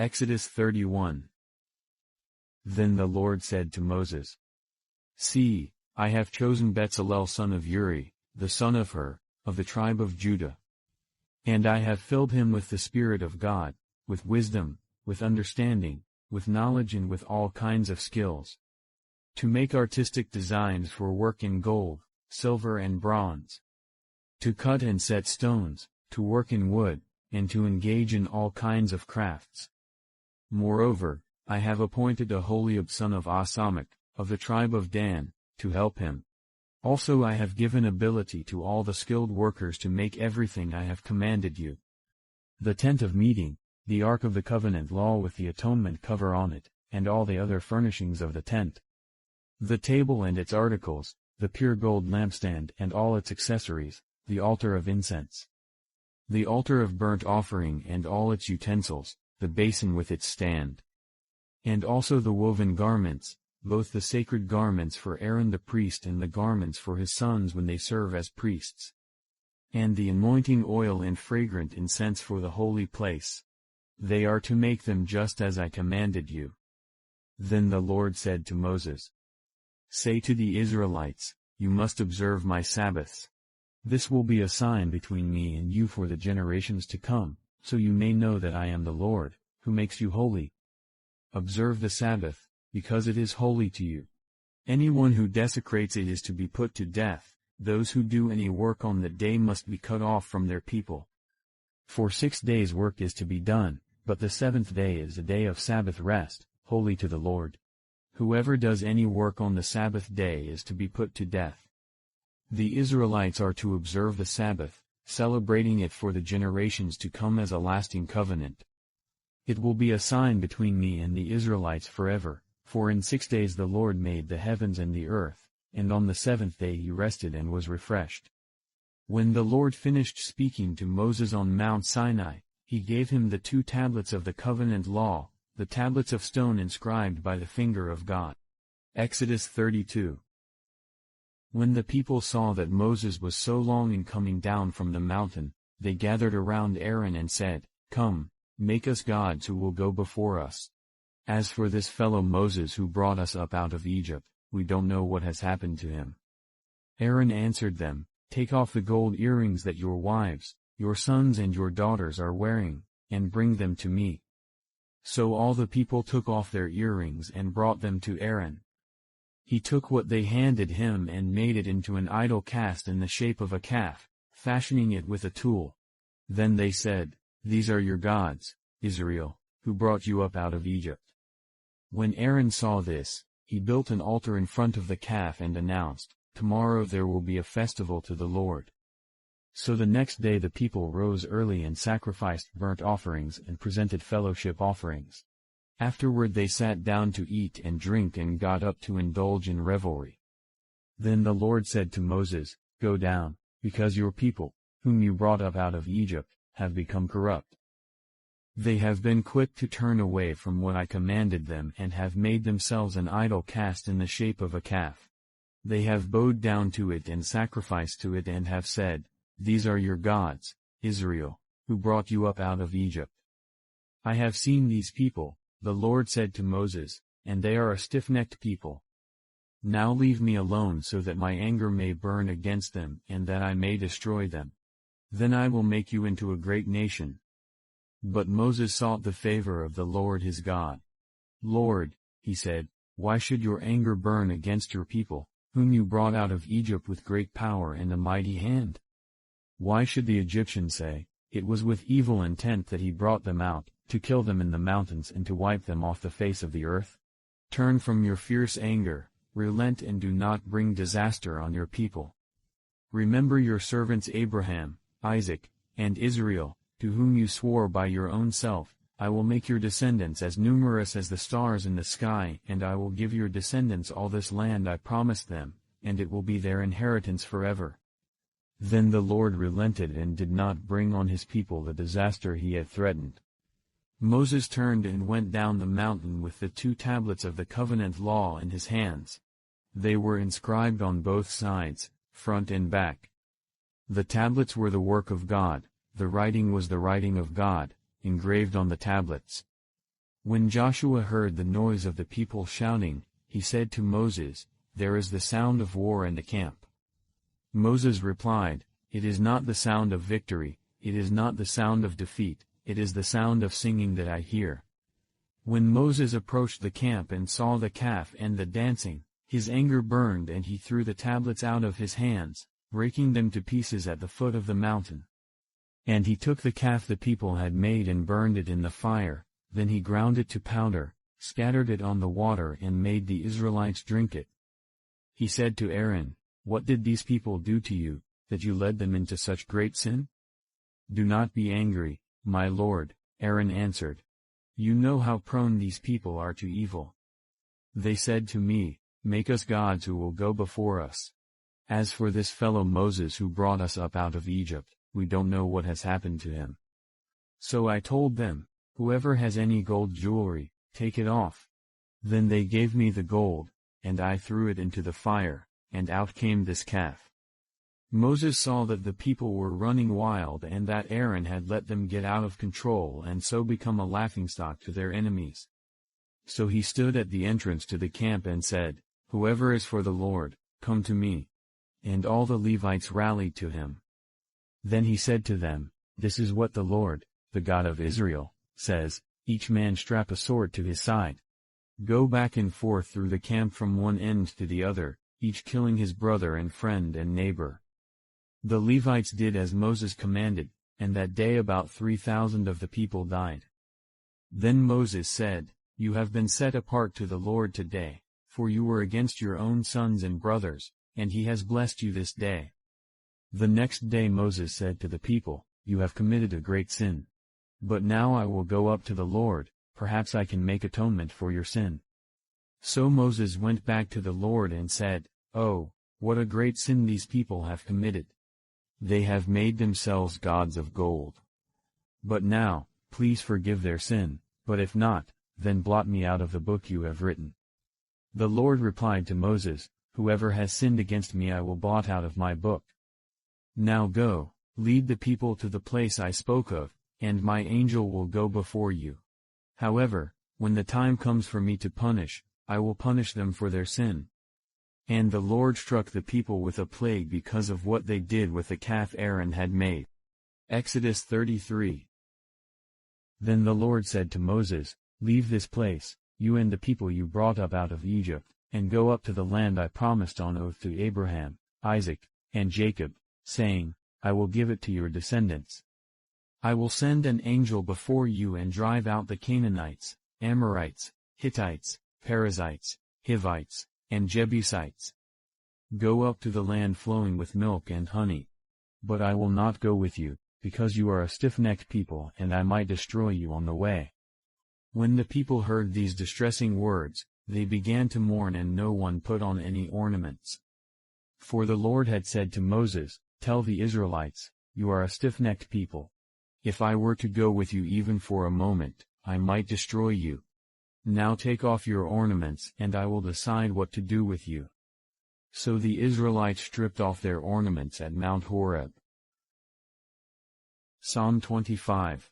Exodus 31. Then the Lord said to Moses, See, I have chosen Bezalel son of Uri, the son of Hur, of the tribe of Judah. And I have filled him with the Spirit of God, with wisdom, with understanding, with knowledge and with all kinds of skills, to make artistic designs for work in gold, silver and bronze, to cut and set stones, to work in wood, and to engage in all kinds of crafts. Moreover, I have appointed Aholiab son of Ahisamach, of the tribe of Dan, to help him. Also I have given ability to all the skilled workers to make everything I have commanded you. The tent of meeting, the ark of the covenant law with the atonement cover on it, and all the other furnishings of the tent. The table and its articles, the pure gold lampstand and all its accessories, the altar of incense, the altar of burnt offering and all its utensils, the basin with its stand, and also the woven garments, both the sacred garments for Aaron the priest and the garments for his sons when they serve as priests, and the anointing oil and fragrant incense for the holy place. They are to make them just as I commanded you. Then the Lord said to Moses, Say to the Israelites, You must observe my Sabbaths. This will be a sign between me and you for the generations to come, so you may know that I am the Lord, who makes you holy. Observe the Sabbath, because it is holy to you. Anyone who desecrates it is to be put to death. Those who do any work on that day must be cut off from their people. For 6 days work is to be done, but the seventh day is a day of Sabbath rest, holy to the Lord. Whoever does any work on the Sabbath day is to be put to death. The Israelites are to observe the Sabbath, celebrating it for the generations to come as a lasting covenant. It will be a sign between me and the Israelites forever, for in 6 days the Lord made the heavens and the earth, and on the seventh day he rested and was refreshed. When the Lord finished speaking to Moses on Mount Sinai, he gave him the 2 tablets of the covenant law, the tablets of stone inscribed by the finger of God. Exodus 32. When the people saw that Moses was so long in coming down from the mountain, they gathered around Aaron and said, Come, make us gods who will go before us. As for this fellow Moses who brought us up out of Egypt, we don't know what has happened to him. Aaron answered them, Take off the gold earrings that your wives, your sons and your daughters are wearing, and bring them to me. So all the people took off their earrings and brought them to Aaron. He took what they handed him and made it into an idol cast in the shape of a calf, fashioning it with a tool. Then they said, These are your gods, Israel, who brought you up out of Egypt. When Aaron saw this, he built an altar in front of the calf and announced, Tomorrow there will be a festival to the Lord. So the next day the people rose early and sacrificed burnt offerings and presented fellowship offerings. Afterward they sat down to eat and drink and got up to indulge in revelry. Then the Lord said to Moses, Go down, because your people, whom you brought up out of Egypt, have become corrupt. They have been quick to turn away from what I commanded them and have made themselves an idol cast in the shape of a calf. They have bowed down to it and sacrificed to it and have said, These are your gods, Israel, who brought you up out of Egypt. I have seen these people, the Lord said to Moses, and they are a stiff-necked people. Now leave me alone so that my anger may burn against them and that I may destroy them. Then I will make you into a great nation. But Moses sought the favor of the Lord his God. Lord, he said, why should your anger burn against your people, whom you brought out of Egypt with great power and a mighty hand? Why should the Egyptians say, It was with evil intent that he brought them out, to kill them in the mountains and to wipe them off the face of the earth? Turn from your fierce anger, relent and do not bring disaster on your people. Remember your servants Abraham, Isaac, and Israel, to whom you swore by your own self, I will make your descendants as numerous as the stars in the sky, and I will give your descendants all this land I promised them, and it will be their inheritance forever. Then the Lord relented and did not bring on his people the disaster he had threatened. Moses turned and went down the mountain with the 2 tablets of the covenant law in his hands. They were inscribed on both sides, front and back. The tablets were the work of God, the writing was the writing of God, engraved on the tablets. When Joshua heard the noise of the people shouting, he said to Moses, "There is the sound of war in the camp." Moses replied, "It is not the sound of victory, it is not the sound of defeat, it is the sound of singing that I hear." When Moses approached the camp and saw the calf and the dancing, his anger burned and he threw the tablets out of his hands, breaking them to pieces at the foot of the mountain. And he took the calf the people had made and burned it in the fire, then he ground it to powder, scattered it on the water and made the Israelites drink it. He said to Aaron, "What did these people do to you, that you led them into such great sin?" "Do not be angry, my lord," Aaron answered. "You know how prone these people are to evil. They said to me, 'Make us gods who will go before us.' As for this fellow Moses who brought us up out of Egypt, we don't know what has happened to him." So I told them, "Whoever has any gold jewelry, take it off." Then they gave me the gold, and I threw it into the fire, and out came this calf. Moses saw that the people were running wild and that Aaron had let them get out of control and so become a laughingstock to their enemies. So he stood at the entrance to the camp and said, "Whoever is for the Lord, come to me." And all the Levites rallied to him. Then he said to them, "This is what the Lord, the God of Israel, says, each man strap a sword to his side. Go back and forth through the camp from one end to the other, each killing his brother and friend and neighbor." The Levites did as Moses commanded, and that day about 3,000 of the people died. Then Moses said, "You have been set apart to the Lord today, for you were against your own sons and brothers, and he has blessed you this day." The next day Moses said to the people, "You have committed a great sin. But now I will go up to the Lord, perhaps I can make atonement for your sin." So Moses went back to the Lord and said, "Oh, what a great sin these people have committed. They have made themselves gods of gold. But now, please forgive their sin, but if not, then blot me out of the book you have written." The Lord replied to Moses, "Whoever has sinned against me I will blot out of my book. Now go, lead the people to the place I spoke of, and my angel will go before you. However, when the time comes for me to punish, I will punish them for their sin." And the Lord struck the people with a plague because of what they did with the calf Aaron had made. Exodus 33. Then the Lord said to Moses, "Leave this place, you and the people you brought up out of Egypt, and go up to the land I promised on oath to Abraham, Isaac, and Jacob, saying, 'I will give it to your descendants.' I will send an angel before you and drive out the Canaanites, Amorites, Hittites, Perizzites, Hivites, and Jebusites. Go up to the land flowing with milk and honey. But I will not go with you, because you are a stiff-necked people and I might destroy you on the way." When the people heard these distressing words, they began to mourn and no one put on any ornaments. For the Lord had said to Moses, "Tell the Israelites, you are a stiff-necked people. If I were to go with you even for a moment, I might destroy you. Now take off your ornaments and I will decide what to do with you." So the Israelites stripped off their ornaments at Mount Horeb. Psalm 25.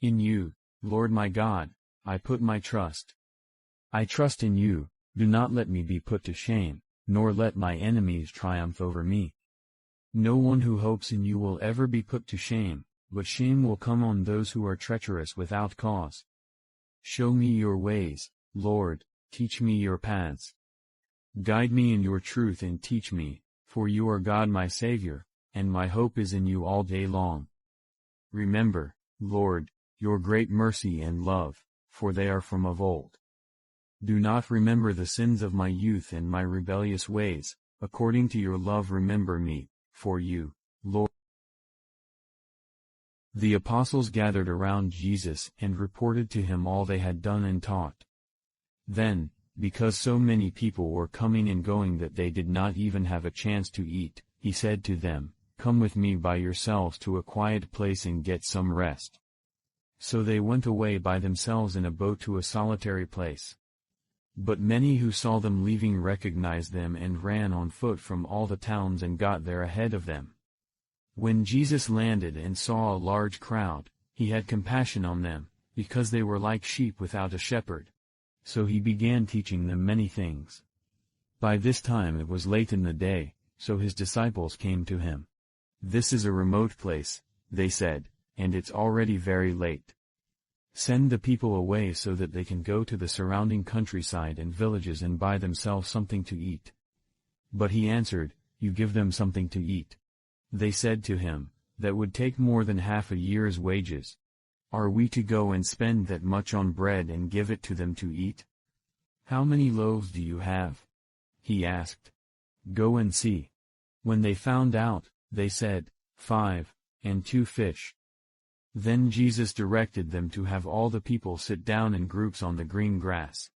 In you, Lord my God, I put my trust. I trust in you, do not let me be put to shame, nor let my enemies triumph over me. No one who hopes in you will ever be put to shame, but shame will come on those who are treacherous without cause. Show me your ways, Lord, teach me your paths. Guide me in your truth and teach me, for you are God my Savior, and my hope is in you all day long. Remember, Lord, your great mercy and love, for they are from of old. Do not remember the sins of my youth and my rebellious ways, according to your love remember me, for you, Lord. The apostles gathered around Jesus and reported to him all they had done and taught. Then, because so many people were coming and going that they did not even have a chance to eat, he said to them, "Come with me by yourselves to a quiet place and get some rest." So they went away by themselves in a boat to a solitary place. But many who saw them leaving recognized them and ran on foot from all the towns and got there ahead of them. When Jesus landed and saw a large crowd, he had compassion on them, because they were like sheep without a shepherd. So he began teaching them many things. By this time it was late in the day, so his disciples came to him. "This is a remote place," they said, "and it's already very late. Send the people away so that they can go to the surrounding countryside and villages and buy themselves something to eat." But he answered, "You give them something to eat." They said to him, "That would take more than half a year's wages. Are we to go and spend that much on bread and give it to them to eat? How many loaves do you have?" he asked. "Go and see." When they found out, they said, 5, and 2 fish. Then Jesus directed them to have all the people sit down in groups on the green grass.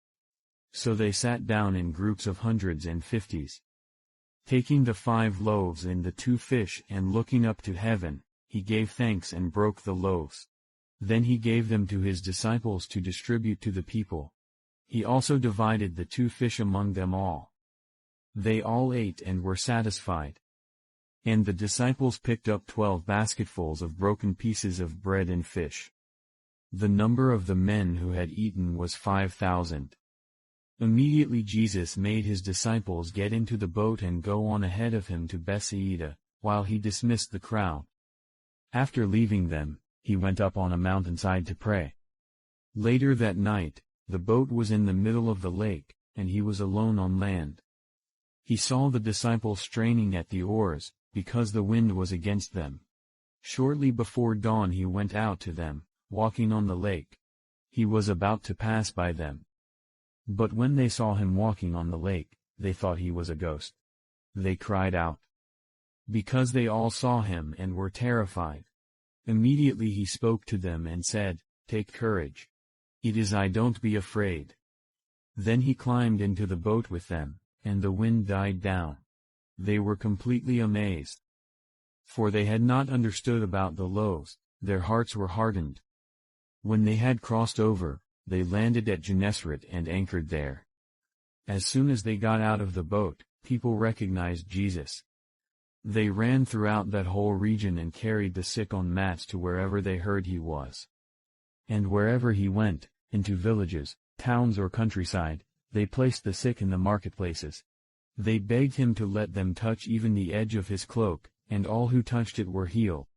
So they sat down in groups of hundreds and fifties. Taking the 5 loaves and the 2 fish and looking up to heaven, he gave thanks and broke the loaves. Then he gave them to his disciples to distribute to the people. He also divided the 2 fish among them all. They all ate and were satisfied. And the disciples picked up 12 basketfuls of broken pieces of bread and fish. The number of the men who had eaten was 5,000. Immediately Jesus made his disciples get into the boat and go on ahead of him to Bethsaida, while he dismissed the crowd. After leaving them, he went up on a mountainside to pray. Later that night, the boat was in the middle of the lake, and he was alone on land. He saw the disciples straining at the oars, because the wind was against them. Shortly before dawn he went out to them, walking on the lake. He was about to pass by them. But when they saw him walking on the lake, they thought he was a ghost. They cried out, because they all saw him and were terrified. Immediately he spoke to them and said, "Take courage. It is I, don't be afraid." Then he climbed into the boat with them, and the wind died down. They were completely amazed. For they had not understood about the loaves, their hearts were hardened. When they had crossed over, they landed at Gennesaret and anchored there. As soon as they got out of the boat, people recognized Jesus. They ran throughout that whole region and carried the sick on mats to wherever they heard he was. And wherever he went, into villages, towns or countryside, they placed the sick in the marketplaces. They begged him to let them touch even the edge of his cloak, and all who touched it were healed.